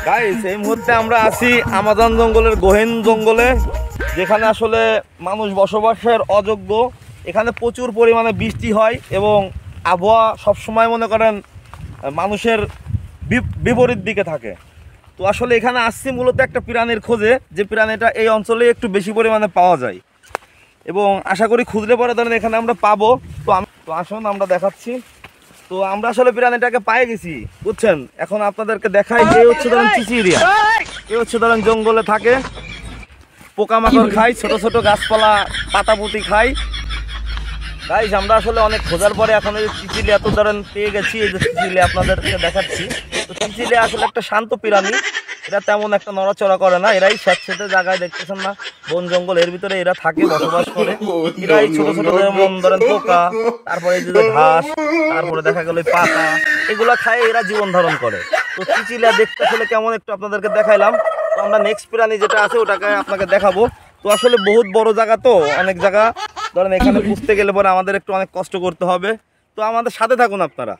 Guys, এই মুহূর্তে আমরা আছি আমাজন জঙ্গলের গহীন জঙ্গলে, যেখানে আসলে মানুষ বসবাসের অযোগ্য। এখানে প্রচুর পরিমাণে বৃষ্টি হয় এবং আবহাওয়া সবসময় মনে করেন মানুষের বিপরীত দিকে থাকে। তো আসলে এখানে আসছি মূলত একটা প্রাণীর খোঁজে, যে প্রাণীটা এই অঞ্চলে একটু বেশি পরিমাণে পাওয়া যায় এবং আশা করি খুঁজলে পরে ধরেন এখানে আমরা পাবো। তো আসুন আমরা দেখাচ্ছি। তো আমরা আসলে প্রাণীটাকে পেয়ে গেছি, বুঝছেন। এখন আপনাদেরকে দেখাই, এই হচ্ছে ধরেন চিচিরিয়া। এই হচ্ছে ধরেন জঙ্গলে থাকে, পোকামাকড় খায়, ছোট ছোট গাছপালা পাতাপুতি খায়। গাইস, আমরা আসলে অনেক খোঁজার পরে এখন এই চিচিলিয়া তো ধরেন পেয়ে গেছি। এই যে চিচিলিয়া আপনাদেরকে দেখাচ্ছি। তো চিচিলিয়া আসলে একটা শান্ত প্রাণী, এরা তেমন একটা নড়াচড়া করে না। এরাই স্যাঁতস্যাঁতে জায়গায় দেখতেছেন না, বন জঙ্গল, এর ভিতরে এরা থাকে, বসবাস করে। এরা এই ছোট ছোট যেমন ধরেন পোকা, তারপরে এই যে ঘাস, তারপরে দেখা গেল পাতা, এগুলা খায় এরা জীবন ধারণ করে। তো চিচিলিয়া দেখতে আসলে কেমন একটু আপনাদেরকে দেখাইলাম। তো আমরা নেক্সট প্রাণী যেটা আছে ওটাকে আপনাকে দেখাবো। তো আসলে বহুত বড় জায়গা, তো অনেক জায়গা ধরেন এখানে খুঁজতে গেলে পরে আমাদের একটু অনেক কষ্ট করতে হবে। তো আমাদের সাথে থাকুন আপনারা।